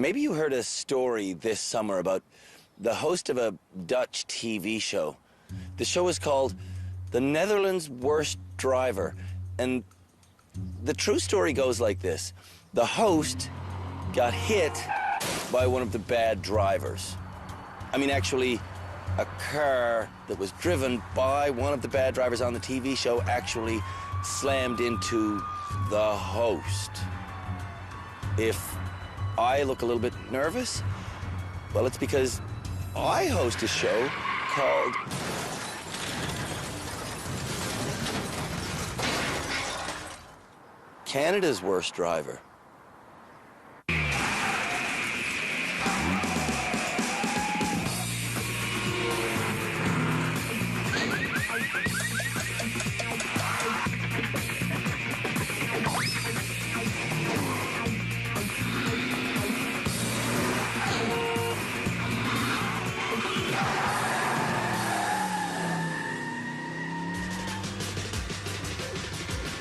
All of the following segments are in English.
Maybe you heard a story this summer about the host of a Dutch TV show. The show is called The Netherlands' Worst Driver. And the true story goes like this. The host got hit by one of the bad drivers. I mean, actually, a car that was driven by one of the bad drivers on the TV show actually slammed into the host. If I look a little bit nervous, well, it's because I host a show called Canada's Worst Driver.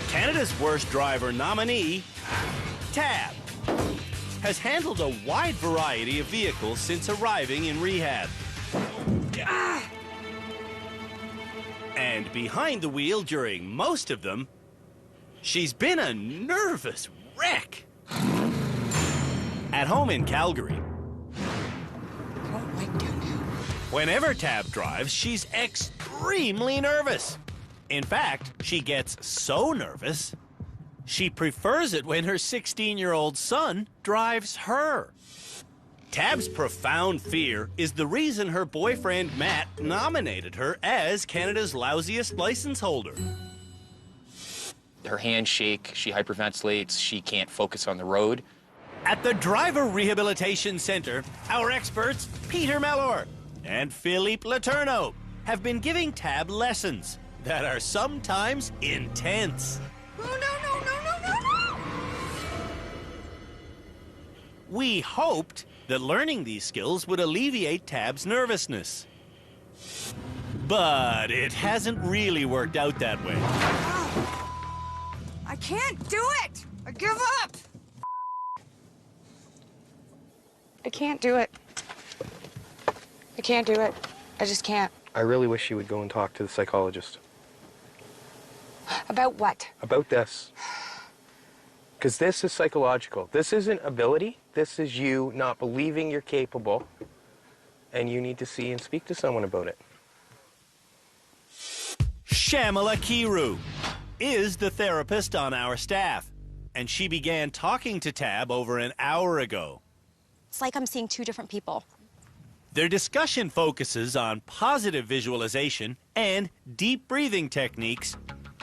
Canada's Worst Driver nominee, Tab, has handled a wide variety of vehicles since arriving in rehab. And behind the wheel during most of them, she's been a nervous wreck. At home in Calgary, whenever Tab drives, she's extremely nervous. In fact, she gets so nervous, she prefers it when her 16-year-old son drives her. Tab's profound fear is the reason her boyfriend Matt nominated her as Canada's lousiest license holder. Her hands shake, she hyperventilates, she can't focus on the road. At the Driver Rehabilitation Center, our experts, Peter Mellor and Philippe Letourneau, have been giving Tab lessons that are sometimes intense. Oh, no. We hoped that learning these skills would alleviate Tab's nervousness. But it hasn't really worked out that way. I can't do it. I give up. I can't do it. I can't do it. I just can't. I really wish you would go and talk to the psychologist. About what? About this. Because this is psychological. This isn't ability. This is you not believing you're capable, and you need to see and speak to someone about it. Shamala Kiru is the therapist on our staff, and she began talking to Tab over an hour ago. It's like I'm seeing two different people. Their discussion focuses on positive visualization and deep breathing techniques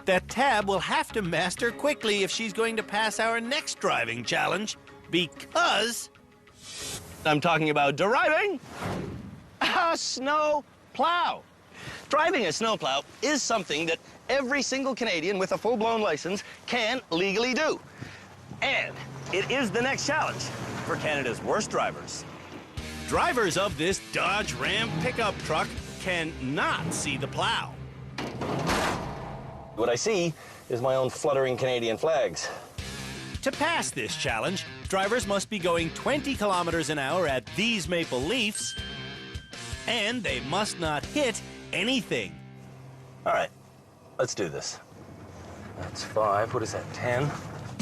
that Tab will have to master quickly if she's going to pass our next driving challenge, because I'm talking about driving a snow plow. Driving a snow plow is something that every single Canadian with a full-blown license can legally do. And it is the next challenge for Canada's worst drivers. Drivers of this Dodge Ram pickup truck cannot see the plow. What I see is my own fluttering Canadian flags. To pass this challenge, drivers must be going 20 kilometers an hour at these maple leafs, and they must not hit anything. All right, let's do this. That's 5, what is that, 10?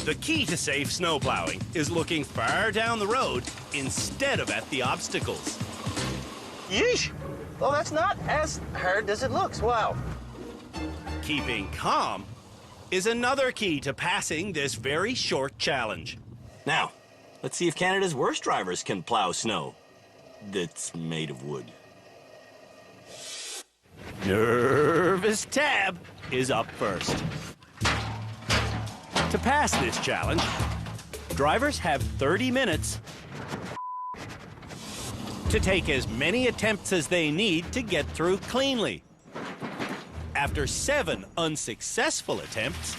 The key to safe snow plowing is looking far down the road instead of at the obstacles. Yeesh! Well, that's not as hard as it looks, wow. Keeping calm is another key to passing this very short challenge. Now, let's see if Canada's worst drivers can plow snow that's made of wood. Nervous Tab is up first. To pass this challenge, drivers have 30 minutes to take as many attempts as they need to get through cleanly. After 7 unsuccessful attempts,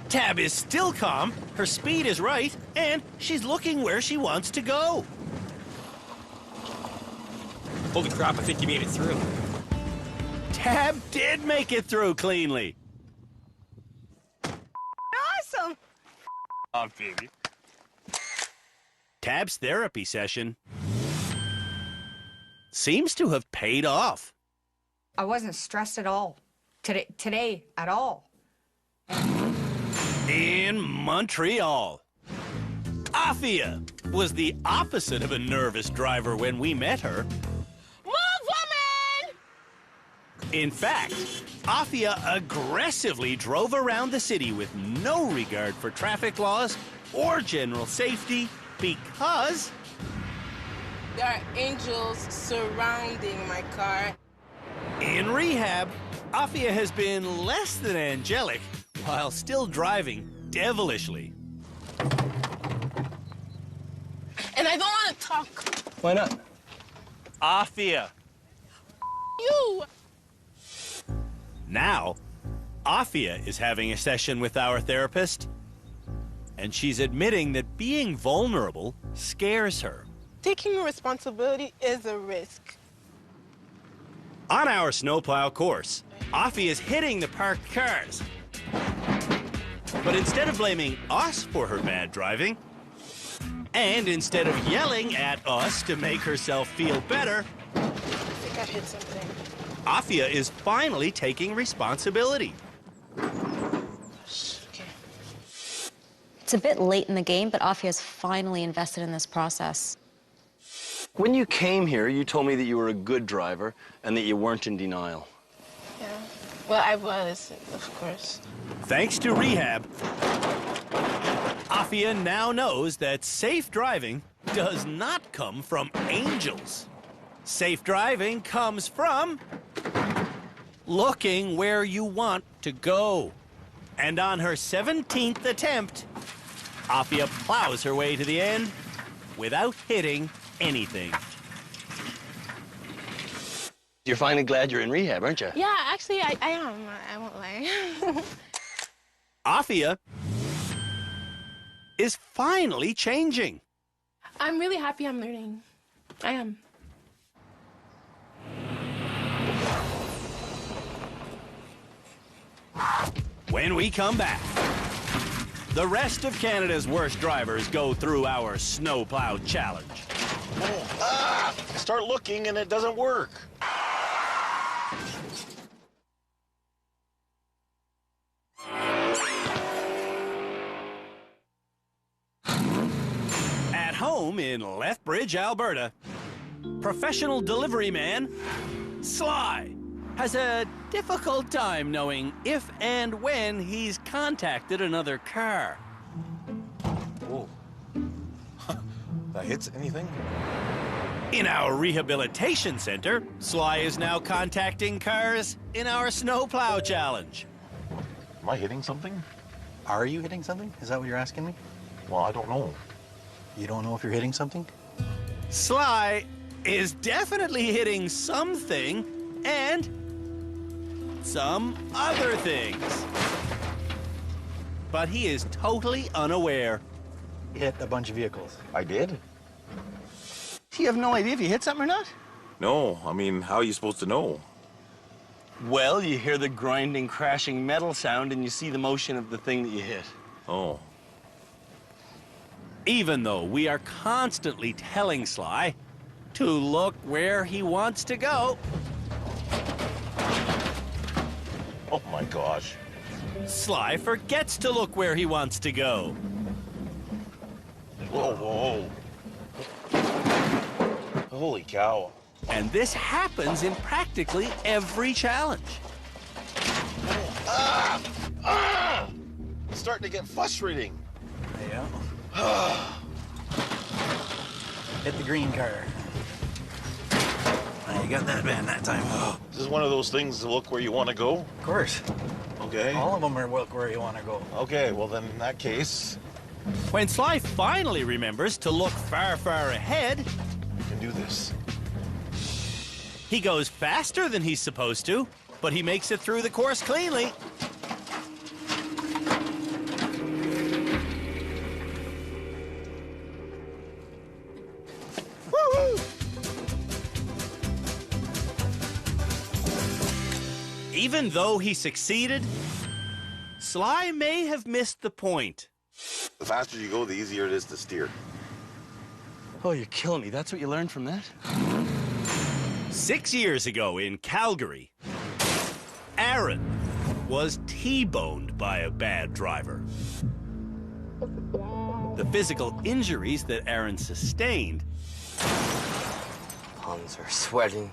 Tab is still calm, her speed is right, and she's looking where she wants to go. Holy crap, I think you made it through. Tab did make it through cleanly. Awesome. Oh, baby. Tab's therapy session seems to have paid off. I wasn't stressed at all. Today at all. In Montreal, Afia was the opposite of a nervous driver when we met her. Move, woman! In fact, Afia aggressively drove around the city with no regard for traffic laws or general safety because There are angels surrounding my car. in rehab, Afia has been less than angelic while still driving devilishly. And I don't want to talk. Why not? Afia. You! Now, Afia is having a session with our therapist, and she's admitting that being vulnerable scares her. Taking responsibility is a risk. On our snowplow course, Afia is hitting the parked cars. But instead of blaming us for her bad driving, and instead of yelling at us to make herself feel better, I think I hit something. Afia is finally taking responsibility. Okay. It's a bit late in the game, but Afia's finally invested in this process. When you came here, you told me that you were a good driver and that you weren't in denial. Yeah. Well, I was, of course. Thanks to rehab, Afia now knows that safe driving does not come from angels. Safe driving comes from looking where you want to go. And on her 17th attempt, Afia plows her way to the end without hitting anything. You're finally glad you're in rehab, aren't you? Yeah, actually, I am. I won't lie. Afia is finally changing. I'm really happy I'm learning. I am. When we come back, the rest of Canada's worst drivers go through our snowplow challenge. I start looking and it doesn't work. At home in Lethbridge, Alberta, professional delivery man Sly has a difficult time knowing if and when he's contacted another car. Whoa. That hits anything? In our rehabilitation center, Sly is now contacting cars in our snowplow challenge. Am I hitting something? Are you hitting something? Is that what you're asking me? Well, I don't know. You don't know if you're hitting something? Sly is definitely hitting something and some other things. But he is totally unaware. Hit a bunch of vehicles. I did? You have no idea if you hit something or not? No, I mean, how are you supposed to know? Well, you hear the grinding, crashing metal sound and you see the motion of the thing that you hit. Oh. Even though we are constantly telling Sly to look where he wants to go, Oh my gosh. Sly forgets to look where he wants to go. Whoa, whoa. Holy cow. And this happens in practically every challenge. It's starting to get frustrating. Yeah. Hit the green car. You got that van that time. This is one of those things to look where you want to go? Of course. Okay. All of them are look where you want to go. Okay, well then in that case, When Sly finally remembers to look far, far ahead, you can do this. he goes faster than he's supposed to, but he makes it through the course cleanly. Woo-hoo! Even though he succeeded, Sly may have missed the point. The faster you go, the easier it is to steer. Oh, you're killing me. That's what you learned from that? 6 years ago in Calgary, Aaron was T-boned by a bad driver. The physical injuries that Aaron sustained Palms are sweating.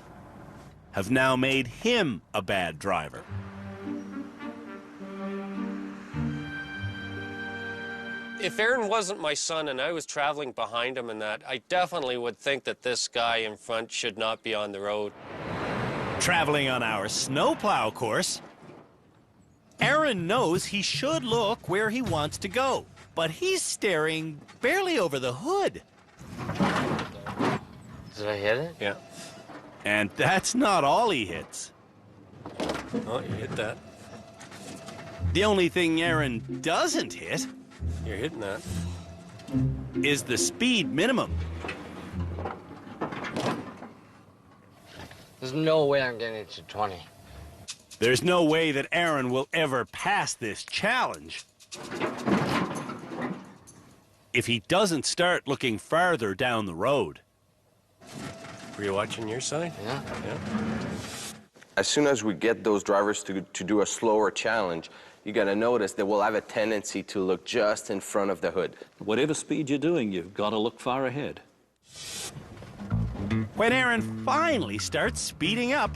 have now made him a bad driver. If Aaron wasn't my son and I was traveling behind him and that, I definitely would think that this guy in front should not be on the road. Traveling on our snowplow course, Aaron knows he should look where he wants to go, but he's staring barely over the hood. Did I hit it? Yeah. And that's not all he hits. Oh, you hit that. The only thing Aaron doesn't hit You're hitting that. is the speed minimum. There's no way I'm getting it to 20. There's no way that Aaron will ever pass this challenge if he doesn't start looking farther down the road. Were you watching your side? Yeah. Yeah. As soon as we get those drivers to do a slower challenge, you gotta notice that we'll have a tendency to look just in front of the hood. Whatever speed you're doing, you've got to look far ahead. When Aaron finally starts speeding up,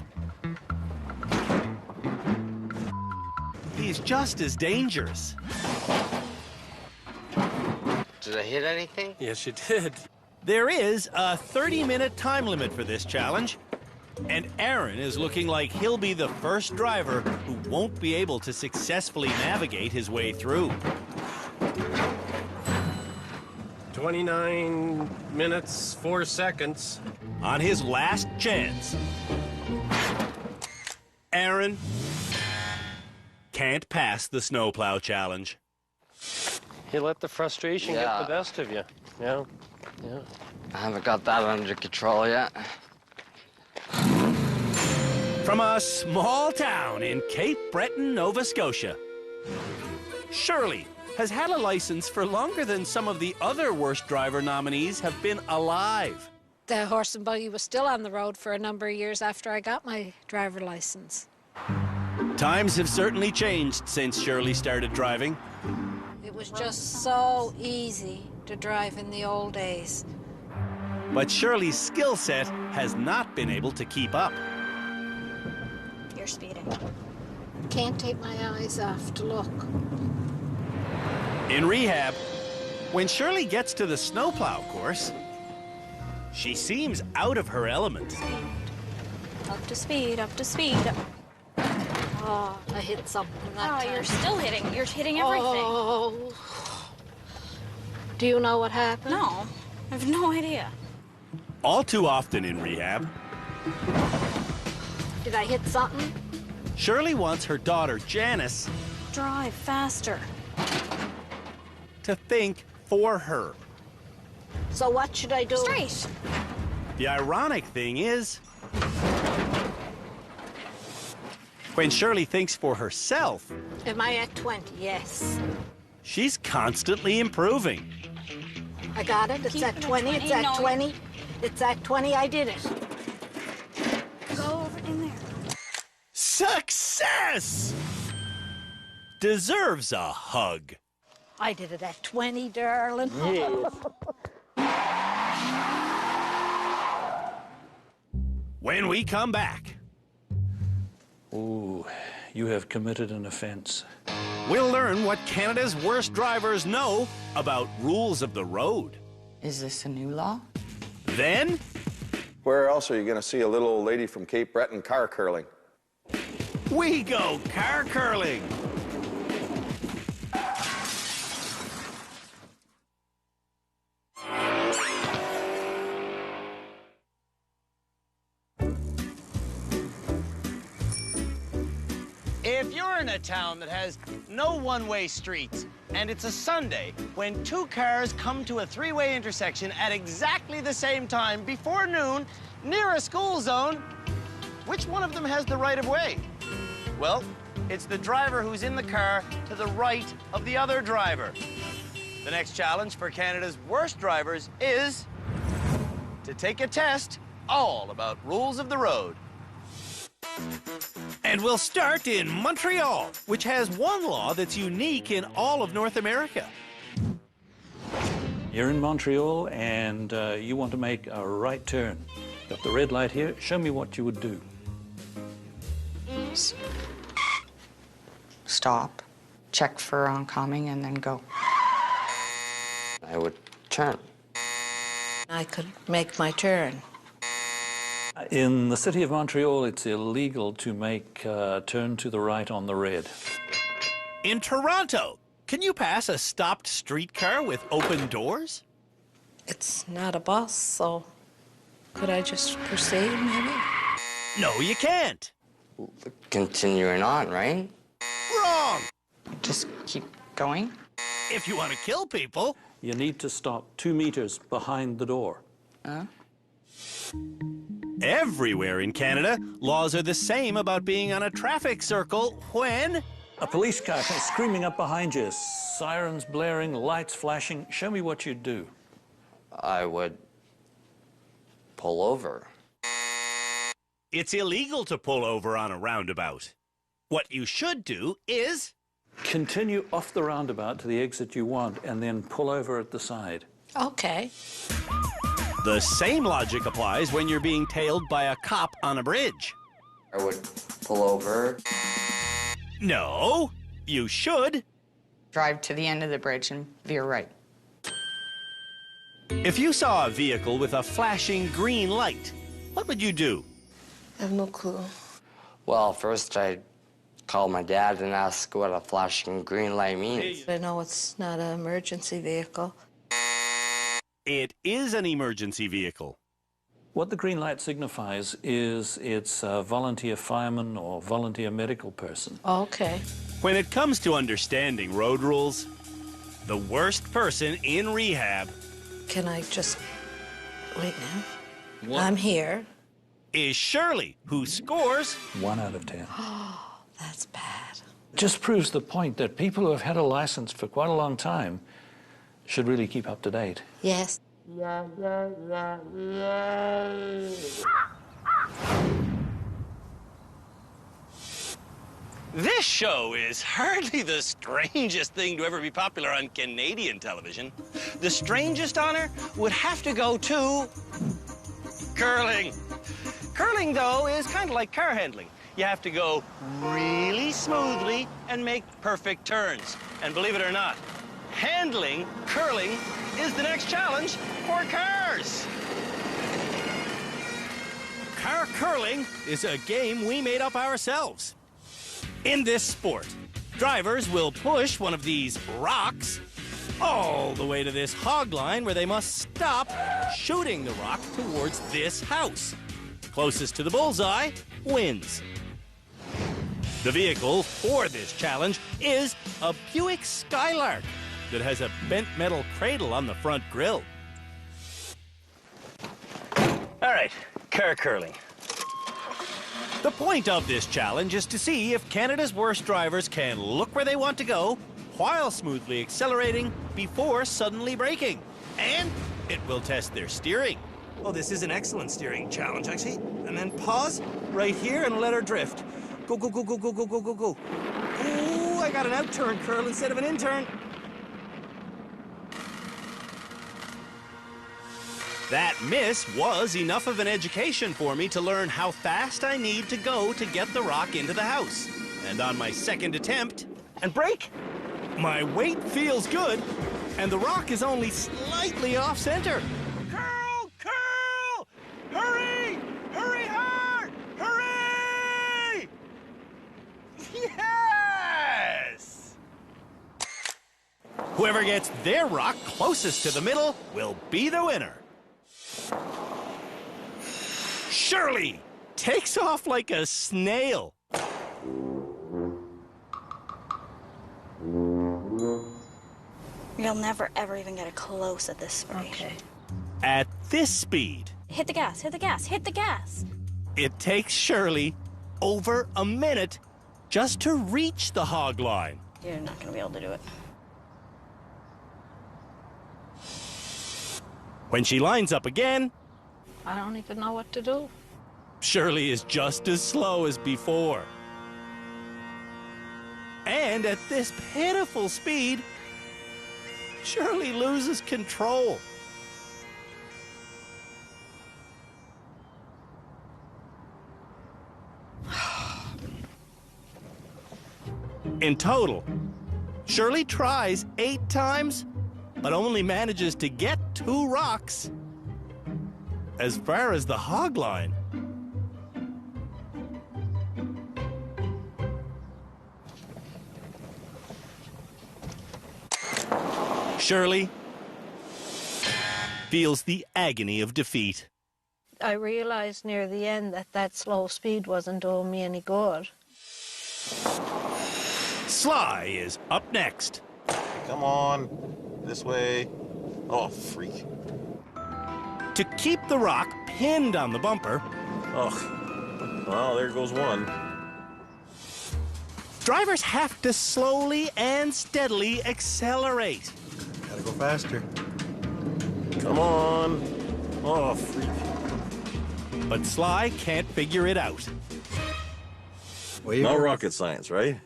he's just as dangerous. Did I hit anything? Yes, you did. There is a 30-minute time limit for this challenge, and Aaron is looking like he'll be the first driver who won't be able to successfully navigate his way through. 29 minutes, 4 seconds. On his last chance, Aaron can't pass the snowplow challenge. You let the frustration get the best of you. Yeah. Yeah. I haven't got that under control yet. From a small town in Cape Breton, Nova Scotia, Shirley has had a license for longer than some of the other worst driver nominees have been alive. The horse and buggy was still on the road for a number of years after I got my driver license. Times have certainly changed since Shirley started driving. It was just so easy to drive in the old days. But Shirley's skill set has not been able to keep up. You're speeding. Can't take my eyes off to look. In rehab, when Shirley gets to the snowplow course, she seems out of her element. Up to speed, up to speed. Oh, I hit something that time. You're still hitting. You're hitting everything. Oh. Do you know what happened? No, I have no idea. All too often in rehab, Did I hit something? Shirley wants her daughter, Janice, Drive faster. to think for her. So what should I do? Straight. The ironic thing is, when Shirley thinks for herself, Am I at 20? Yes. she's constantly improving. I got it. It's at 20. It's at 20. It's at 20. I did it. Go over in there. Success! Deserves a hug. I did it at 20, darling. When we come back, Ooh, you have committed an offense. we'll learn what Canada's worst drivers know about rules of the road. Is this a new law? Then, Where else are you going to see a little old lady from Cape Breton car curling? we go car curling. If you're in a town that has no one-way streets, and it's a Sunday when two cars come to a three-way intersection at exactly the same time before noon near a school zone, which one of them has the right-of-way? Well, it's the driver who's in the car to the right of the other driver. The next challenge for Canada's worst drivers is to take a test all about rules of the road. And we'll start in Montreal, which has one law that's unique in all of North America. You're in Montreal and you want to make a right turn. Got the red light here. Show me what you would do. Stop, check for oncoming, and then go. I would turn. I could make my turn. In the city of Montreal, it's illegal to make a turn to the right on the red. In Toronto, can you pass a stopped streetcar with open doors? It's not a bus, so could I just proceed, maybe? No, you can't. Continuing on, right? Wrong. Just keep going. If you want to kill people. You need to stop 2 meters behind the door. Everywhere in Canada, laws are the same about being on a traffic circle when... A police car screaming up behind you, sirens blaring, lights flashing. Show me what you'd do. I would pull over. It's illegal to pull over on a roundabout. What you should do is... Continue off the roundabout to the exit you want and then pull over at the side. Okay. The same logic applies when you're being tailed by a cop on a bridge. I would pull over. No, you should. Drive to the end of the bridge and veer right. If you saw a vehicle with a flashing green light, what would you do? I have no clue. Well, first I'd call my dad and ask what a flashing green light means. I know it's not an emergency vehicle. It is an emergency vehicle. What the green light signifies is it's a volunteer fireman or volunteer medical person. Okay. When it comes to understanding road rules, the worst person in rehab... Can I just wait now? What? I'm here. ...is Shirley, who scores... 1 out of 10. Oh, that's bad. Just proves the point that people who have had a license for quite a long time should really keep up to date. Yes. This show is hardly the strangest thing to ever be popular on Canadian television. The strangest honor would have to go to curling. Curling, though, is kind of like car handling. You have to go really smoothly and make perfect turns. And believe it or not, handling curling is the next challenge for cars. Car curling is a game we made up ourselves. In this sport, drivers will push one of these rocks all the way to this hog line where they must stop shooting the rock towards this house. Closest to the bullseye wins. The vehicle for this challenge is a Buick Skylark that has a bent metal cradle on the front grille. All right, car curling. The point of this challenge is to see if Canada's worst drivers can look where they want to go while smoothly accelerating before suddenly braking. And it will test their steering. Oh, this is an excellent steering challenge, actually. And then pause right here and let her drift. Go, go, go, go, go, go, go, go, go. Ooh, I got an out-turn curl instead of an in-turn. That miss was enough of an education for me to learn how fast I need to go to get the rock into the house. And on my second attempt... And brake? My weight feels good, and the rock is only slightly off-center. Curl! Curl! Hurry! Hurry hard! Hurry! Yes! Whoever gets their rock closest to the middle will be the winner. Shirley takes off like a snail. You'll never, ever even get a close at this speed. Okay. At this speed, Hit the gas, hit the gas, hit the gas. it takes Shirley over a minute just to reach the hog line. You're not going to be able to do it. When she lines up again, I don't even know what to do. Shirley is just as slow as before. And at this pitiful speed, Shirley loses control. In total, Shirley tries 8 times, but only manages to get 2 rocks as far as the hog line. Shirley feels the agony of defeat. I realized near the end that that slow speed wasn't doing me any good. Sly is up next. Come on. This way. Oh, freak. To keep the rock pinned on the bumper. Oh, well, there goes one. Drivers have to slowly and steadily accelerate. Gotta go faster. Come on. Oh, freak. But Sly can't figure it out. No rocket science, right?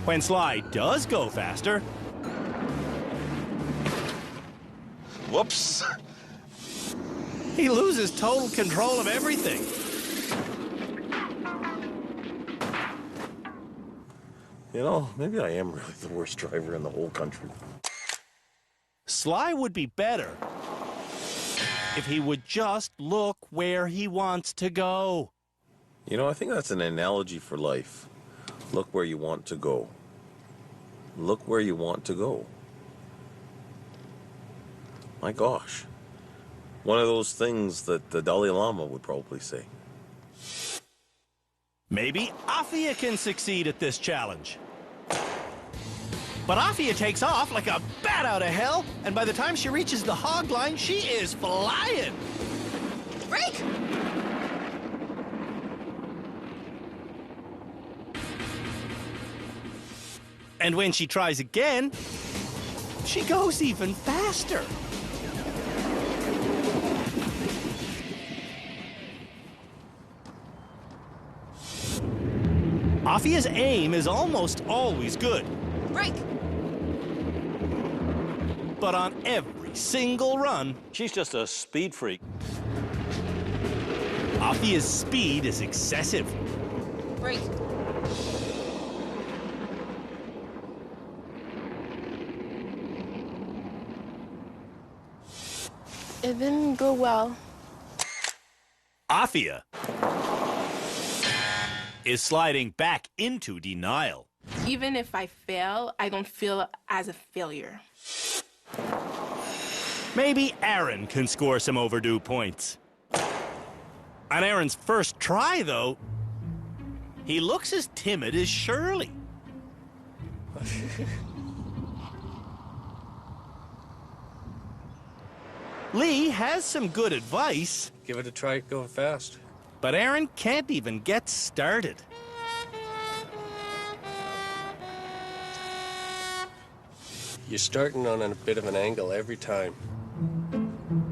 When Sly does go faster... Whoops. He loses total control of everything. You know, maybe I am really the worst driver in the whole country. Sly would be better if he would just look where he wants to go. You know, I think that's an analogy for life. Look where you want to go. Look where you want to go. My gosh. One of those things that the Dalai Lama would probably say. Maybe Afia can succeed at this challenge. But Afia takes off like a bat out of hell, and by the time she reaches the hog line, she is flying. Brake! And when she tries again, she goes even faster. Afia's aim is almost always good. Brake! But on every single run, she's just a speed freak. Afia's speed is excessive. Brake! It didn't go well. Afia is sliding back into denial. Even if I fail, I don't feel as a failure. Maybe Aaron can score some overdue points. On Aaron's first try, though, he looks as timid as Shirley. Lee has some good advice. Give it a try going fast. But Aaron can't even get started. You're starting on a bit of an angle every time.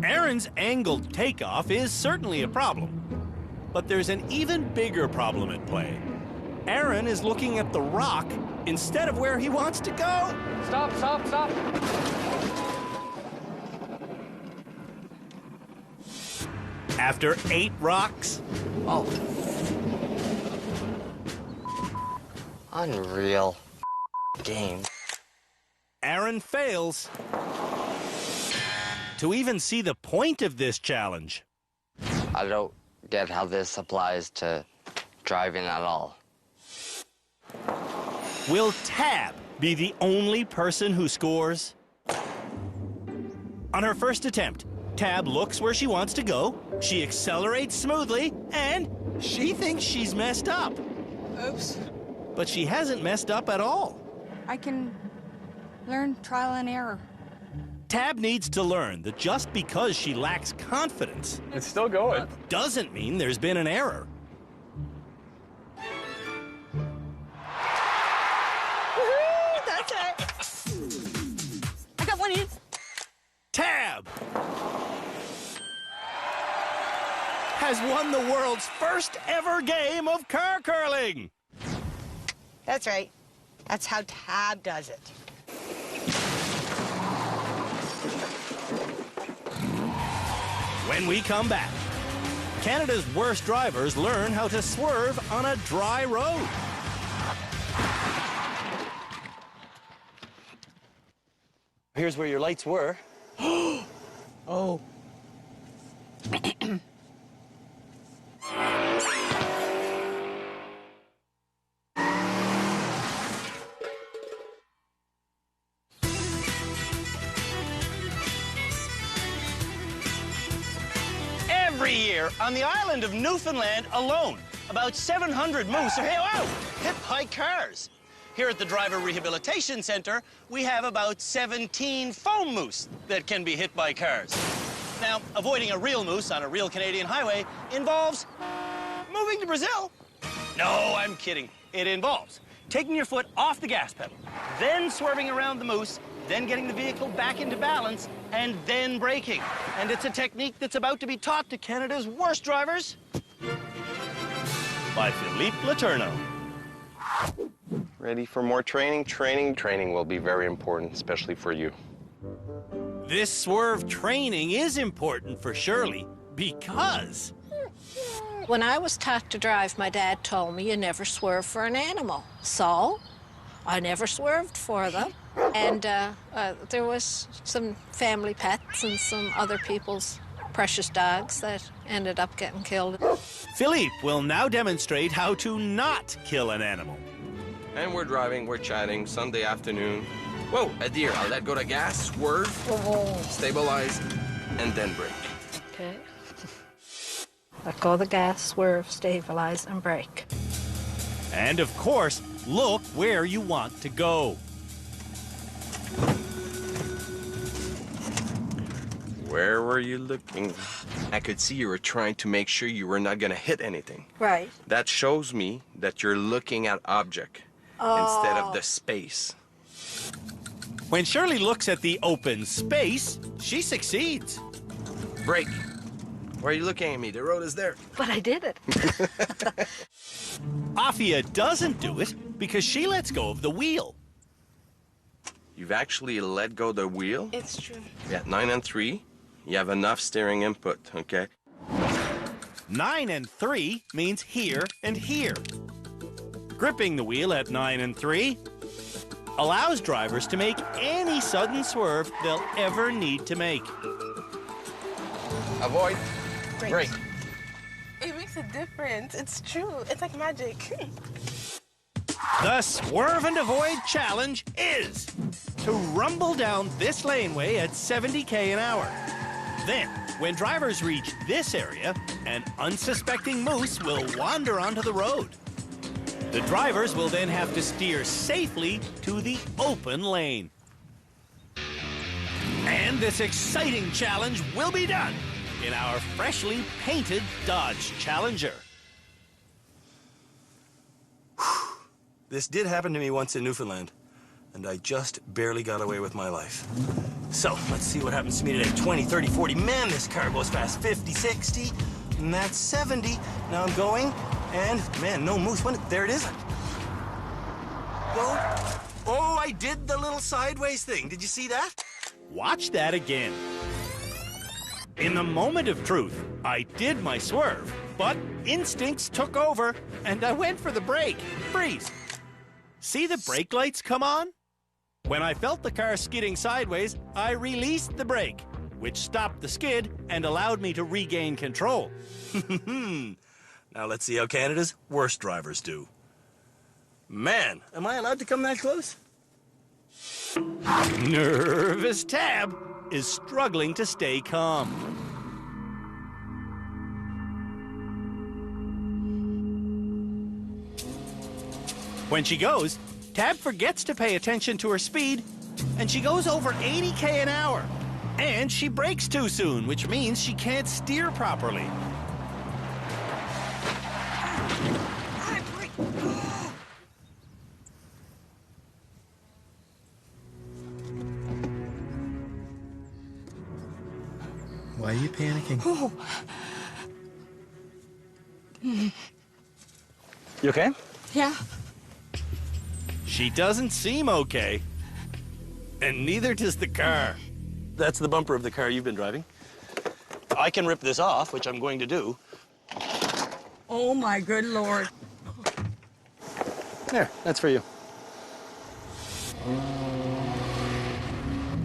Aaron's angled takeoff is certainly a problem. But there's an even bigger problem at play. Aaron is looking at the rock instead of where he wants to go. Stop, stop, stop. After 8 rocks... Oh. Unreal game. Aaron fails to even see the point of this challenge. I don't get how this applies to driving at all. Will Tab be the only person who scores? On her first attempt, Tab looks where she wants to go, she accelerates smoothly, and she thinks she's messed up. Oops. But she hasn't messed up at all. I can learn trial and error. Tab needs to learn that just because she lacks confidence... It's still going. ...doesn't mean there's been an error. Woohoo! That's it. I got one in. Tab! has won the world's first ever game of car curling. That's right. That's how Tab does it. When we come back, Canada's worst drivers learn how to swerve on a dry road. Here's where your lights were. Oh. Every year on the island of Newfoundland alone, about 700 moose are hit by cars. Here at the Driver Rehabilitation Center, we have about 17 foam moose that can be hit by cars. Now, avoiding a real moose on a real Canadian highway involves moving to Brazil. No, I'm kidding. It involves taking your foot off the gas pedal, then swerving around the moose, then getting the vehicle back into balance, and then braking. And it's a technique that's about to be taught to Canada's worst drivers by Philippe Letourneau. Ready for more training? Training will be very important, especially for you. This swerve training is important for Shirley because... When I was taught to drive, my dad told me you never swerve for an animal. So I never swerved for them. And there was some family pets and some other people's precious dogs that ended up getting killed. Philippe will now demonstrate how to not kill an animal. And we're driving, we're chatting, Sunday afternoon. Whoa, a deer. I'll let go to gas, swerve, stabilize, and then brake. Okay. Let go of the gas, swerve, stabilize, and brake. And of course, look where you want to go. Where were you looking? I could see you were trying to make sure you were not going to hit anything. Right. That shows me that you're looking at object instead of the space. When Shirley looks at the open space, she succeeds. Brake. Why are you looking at me? The road is there. But I did it. Afia doesn't do it because she lets go of the wheel. You've actually let go the wheel? It's true. Yeah, 9 and 3. You have enough steering input, okay? 9 and 3 means here and here. Gripping the wheel at 9 and 3 allows drivers to make any sudden swerve they'll ever need to make. Avoid. Brake. It makes a difference. It's true. It's like magic. The Swerve and Avoid Challenge is to rumble down this laneway at 70 km an hour. Then, when drivers reach this area, an unsuspecting moose will wander onto the road. The drivers will then have to steer safely to the open lane. And this exciting challenge will be done in our freshly painted Dodge Challenger. This did happen to me once in Newfoundland, and I just barely got away with my life. So, let's see what happens to me today. 20, 30, 40. Man, this car goes fast. 50, 60, and that's 70. Now I'm going, and man, no moose. There it is. Whoa. Oh, I did the little sideways thing. Did you see that? Watch that again. In the moment of truth, I did my swerve, but instincts took over, and I went for the brake. Freeze. See the brake lights come on? When I felt the car skidding sideways, I released the brake, which stopped the skid and allowed me to regain control. Now let's see how Canada's worst drivers do. Man, am I allowed to come that close? Nervous Tab is struggling to stay calm. When she goes, Tab forgets to pay attention to her speed, and she goes over 80 km an hour. And she brakes too soon, which means she can't steer properly. Why are you panicking? Oh. You okay? Yeah. She doesn't seem okay. And neither does the car. That's the bumper of the car you've been driving. I can rip this off, which I'm going to do. Oh, my good Lord. There, that's for you.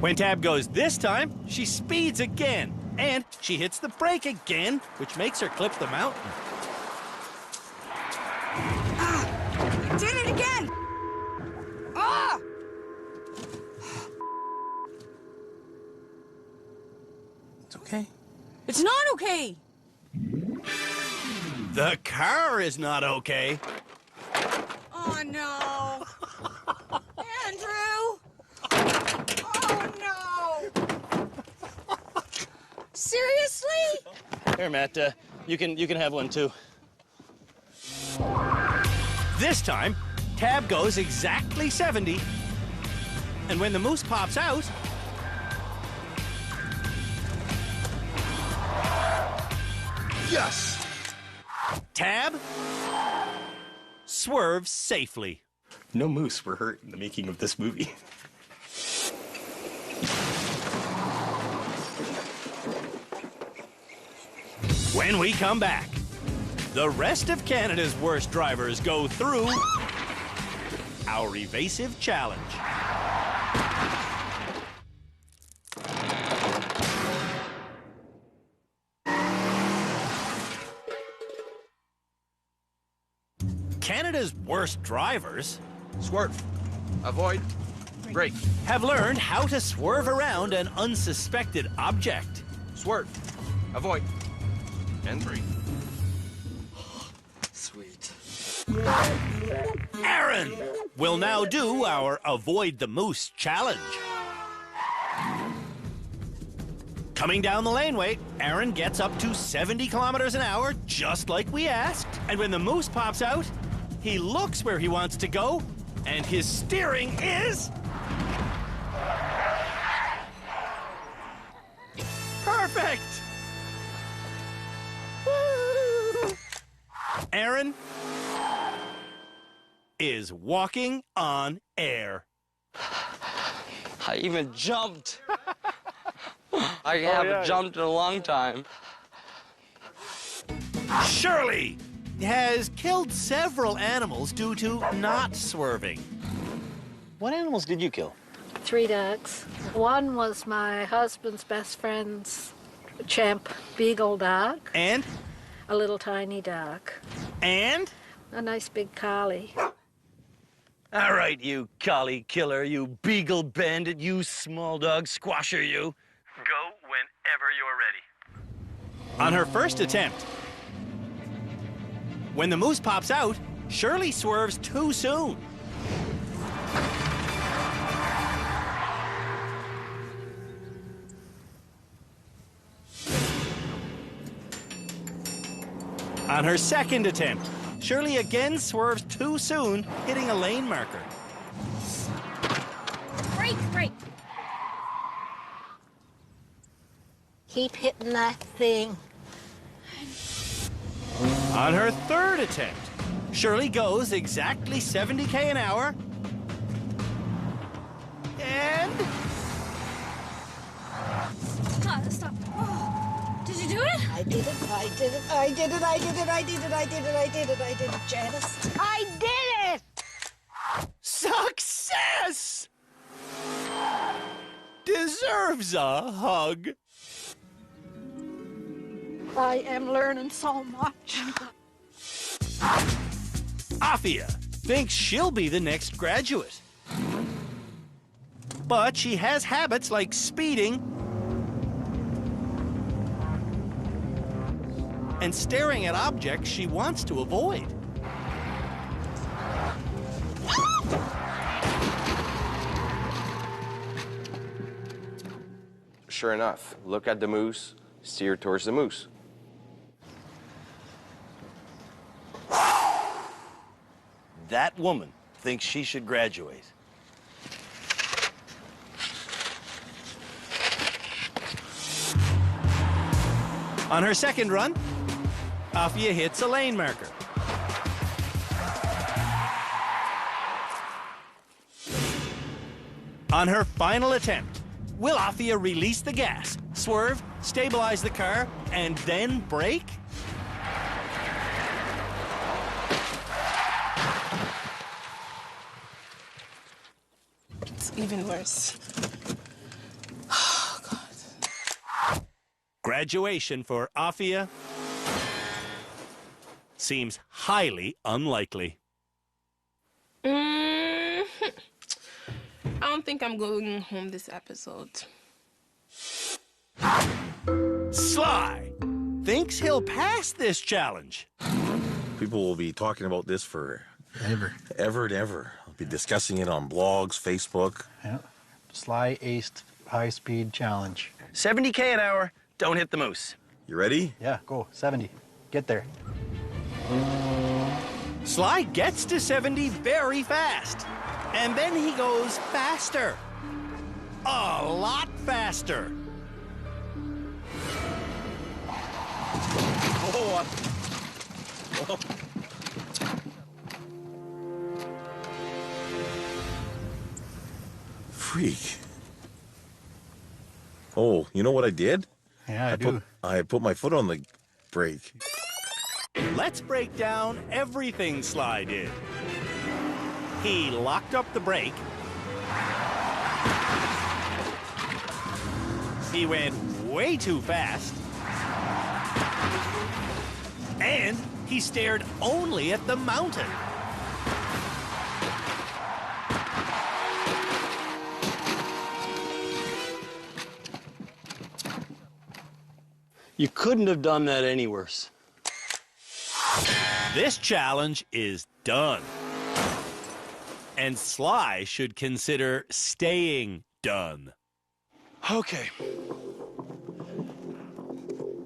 When Tab goes this time, she speeds again. And she hits the brake again, which makes her clip the mountain. Did it again! Ah! It's okay. It's not okay. The car is not okay. Oh, no. Andrew! Oh, no! Seriously? Here, Matt, you can have one too. This time, Tab goes exactly 70. And when the moose pops out, yes! Tab swerves safely. No moose were hurt in the making of this movie. When we come back, the rest of Canada's worst drivers go through our evasive challenge. Canada's worst drivers Swerve. Avoid. Brake. have learned how to swerve around an unsuspected object. Swerve. Avoid. And brake. Sweet. Aaron will now do our Avoid the Moose challenge. Coming down the laneway, Aaron gets up to 70 kilometers an hour, just like we asked. And when the moose pops out, he looks where he wants to go, and his steering is... perfect! Woo! Aaron is walking on air. I even jumped. I haven't jumped in a long time. Shirley has killed several animals due to not swerving. What animals did you kill? 3 dogs. One was my husband's best friend's champ beagle dog. And? A little tiny dog. And? A nice big collie. All right, you collie killer, you beagle bandit, you small dog squasher, you. Go whenever you're ready. On her first attempt, when the moose pops out, Shirley swerves too soon. On her second attempt, Shirley again swerves too soon, hitting a lane marker. Brake, brake. Keep hitting that thing. On her third attempt, Shirley goes exactly 70 an hour. And... God, stop. Oh. Did you do it? I did it, I did it, I did it, I did it, I did it, I did it, I did it, I did it, Janice. I did it! Success! Deserves a hug. I am learning so much. Afia thinks she'll be the next graduate. But she has habits like speeding and staring at objects she wants to avoid. Sure enough, look at the moose, steer towards the moose. That woman thinks she should graduate. On her second run, Afia hits a lane marker. On her final attempt, will Afia release the gas, swerve, stabilize the car, and then brake? It's even worse. Graduation for Afia seems highly unlikely. I don't think I'm going home this episode. Sly thinks he'll pass this challenge. People will be talking about this for Ever. ever and ever. I'll be discussing it on blogs, Facebook. Yeah. Sly aced high-speed challenge. 70K an hour, don't hit the moose. You ready? Yeah, go. 70. Get there. Sly gets to 70 very fast. And then he goes faster. A lot faster. Oh. Freak. Oh, you know what I did? Yeah, I do. I put my foot on the brake. Let's break down everything Sly did. He locked up the brake. He went way too fast. And he stared only at the mountain. You couldn't have done that any worse. This challenge is done. And Sly should consider staying done. Okay.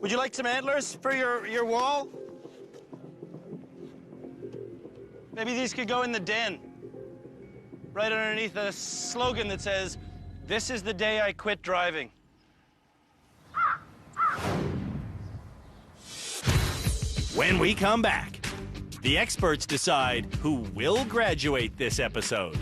Would you like some antlers for your wall? Maybe these could go in the den. Right underneath a slogan that says, "This is the day I quit driving." When we come back, the experts decide who will graduate this episode.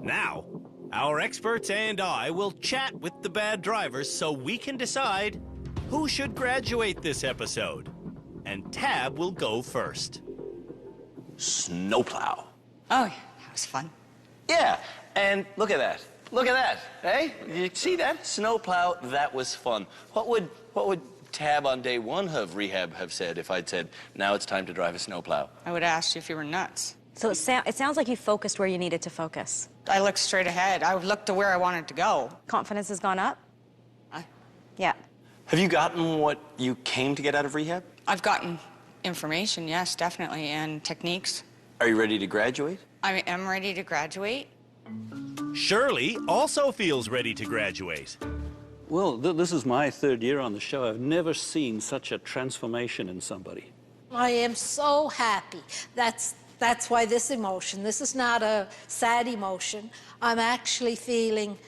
Now, our experts and I will chat with the bad drivers so we can decide who should graduate this episode. And Tab will go first. Snowplow. Oh, yeah, that was fun. Yeah, and look at that. Look at that. Hey, you see that? Snowplow, that was fun. What would Tab on day one of rehab have said if I'd said, now it's time to drive a snowplow? I would ask you if you were nuts. So it sounds like you focused where you needed to focus. I looked straight ahead. I looked to where I wanted to go. Confidence has gone up? Yeah. Have you gotten what you came to get out of rehab? I've gotten information, yes, definitely, and techniques. Are you ready to graduate? I am ready to graduate. Shirley also feels ready to graduate. Well, this is my third year on the show. I've never seen such a transformation in somebody. I am so happy. That's why this emotion, this is not a sad emotion. I'm actually feeling,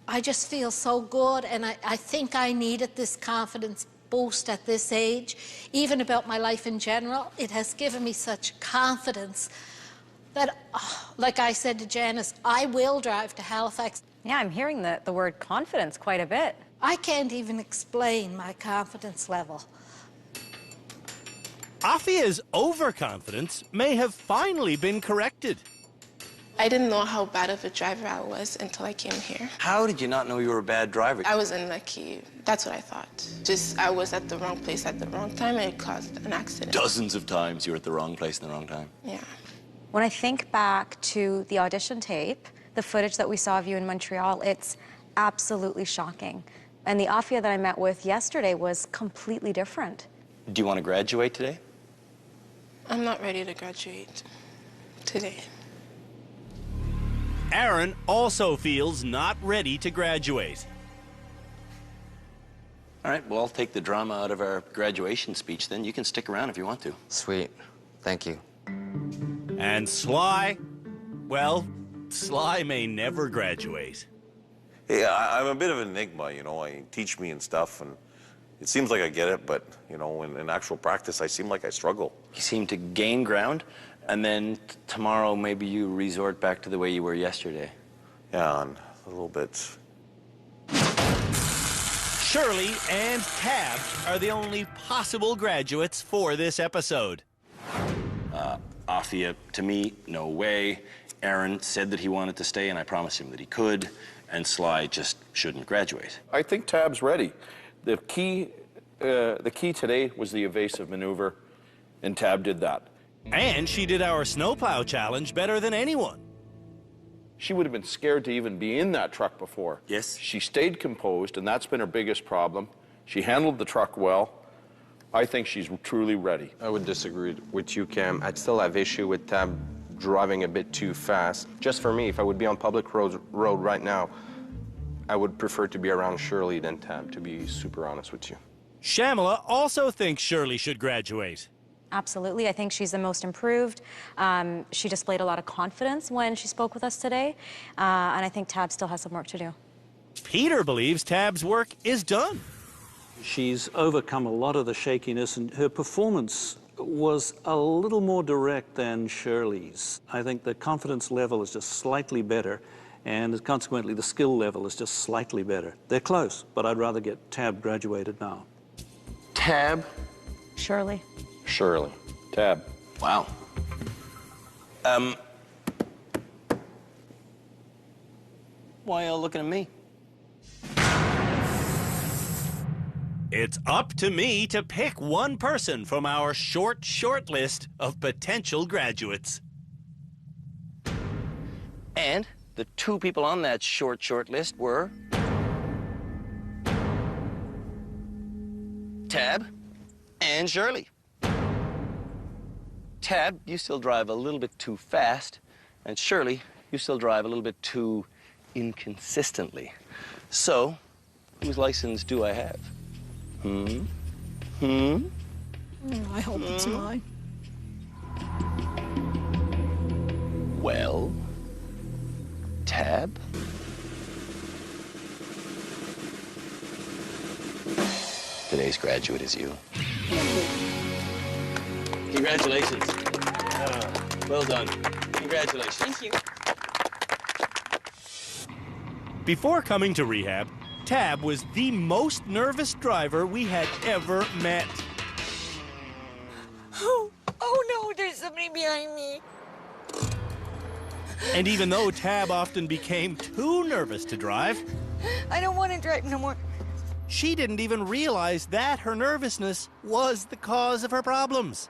I just feel so good, and I think I needed this confidence boost at this age. Even about my life in general, it has given me such confidence that, like I said to Janice, I will drive to Halifax. Yeah, I'm hearing the word confidence quite a bit. I can't even explain my confidence level. Afia's overconfidence may have finally been corrected. I didn't know how bad of a driver I was until I came here. How did you not know you were a bad driver? I was unlucky. That's what I thought. Just I was at the wrong place at the wrong time, and it caused an accident. Dozens of times you were at the wrong place in the wrong time. Yeah. When I think back to the audition tape, the footage that we saw of you in Montreal, it's absolutely shocking. And the Afia that I met with yesterday was completely different. Do you want to graduate today? I'm not ready to graduate today. Aaron also feels not ready to graduate. All right, well, I'll take the drama out of our graduation speech then. You can stick around if you want to. Sweet. Thank you. And Sly, well, Sly may never graduate. Yeah, I'm a bit of an enigma, you know. I teach me and stuff, and it seems like I get it, but, you know, in actual practice, I seem like I struggle. You seem to gain ground, and then tomorrow maybe you resort back to the way you were yesterday. Yeah, and a little bit. Shirley and Tab are the only possible graduates for this episode. Afia, to me, no way. Aaron said that he wanted to stay, and I promised him that he could. And Sly just shouldn't graduate. I think Tab's ready. The key today was the evasive maneuver, and Tab did that. And she did our snowplow challenge better than anyone. She would have been scared to even be in that truck before. Yes. She stayed composed, and that's been her biggest problem. She handled the truck well. I think she's truly ready. I would disagree with you, Cam. I'd still have issue with Tab driving a bit too fast. Just for me, if I would be on public road right now, I would prefer to be around Shirley than Tab, to be super honest with you. Shamala also thinks Shirley should graduate. Absolutely. I think she's the most improved. She displayed a lot of confidence when she spoke with us today, and I think Tab still has some work to do. Peter believes Tab's work is done. She's overcome a lot of the shakiness, and her performance was a little more direct than Shirley's. I think the confidence level is just slightly better, and consequently the skill level is just slightly better. They're close, but I'd rather get Tab graduated now. Tab? Shirley. Shirley. Tab. Wow. Why are you all looking at me? It's up to me to pick one person from our short list of potential graduates. And the two people on that short list were Tab and Shirley. Tab, you still drive a little bit too fast, and Shirley, you still drive a little bit too inconsistently. So, whose license do I have? I hope it's mine. Well, Tab? Today's graduate is you. Congratulations. Well done. Congratulations. Thank you. Before coming to rehab, Tab was the most nervous driver we had ever met. Oh no, there's somebody behind me. And even though Tab often became too nervous to drive, I don't want to drive no more. She didn't even realize that her nervousness was the cause of her problems.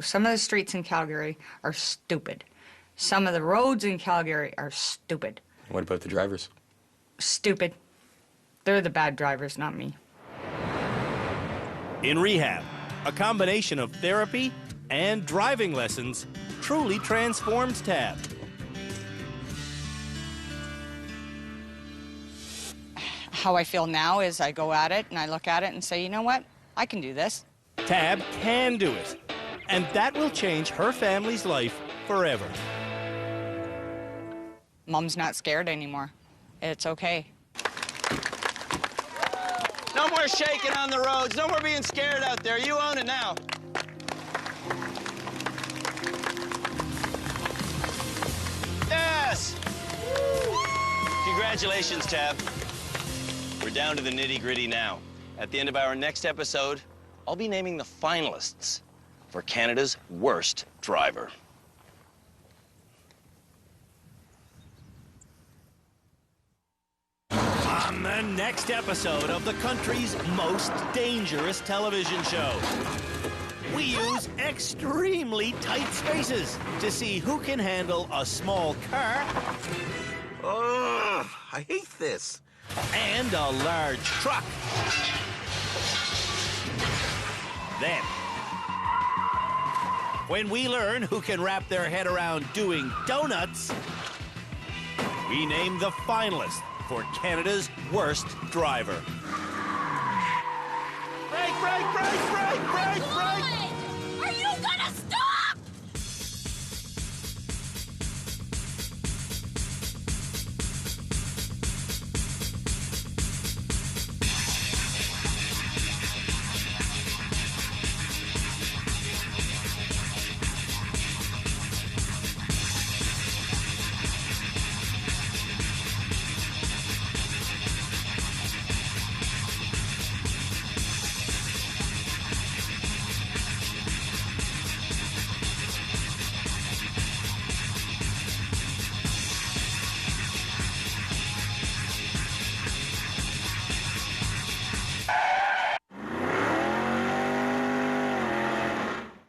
Some of the streets in Calgary are stupid. Some of the roads in Calgary are stupid. What about the drivers? Stupid. They're the bad drivers, not me. In rehab, a combination of therapy and driving lessons truly transformed Tab. How I feel now is I go at it and I look at it and say, you know what? I can do this. Tab can do it. And that will change her family's life forever. Mom's not scared anymore. It's okay. No more shaking on the roads. No more being scared out there. You own it now. Yes! Congratulations, Tab. We're down to the nitty-gritty now. At the end of our next episode, I'll be naming the finalists for Canada's worst driver. On the next episode of the country's most dangerous television show, we use extremely tight spaces to see who can handle a small car. Ugh, I hate this. And a large truck. Then, when we learn who can wrap their head around doing donuts, we name the finalists for Canada's worst driver. Brake, brake, brake, brake, brake, brake! Are you gonna stop?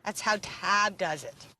That's how Tab does it.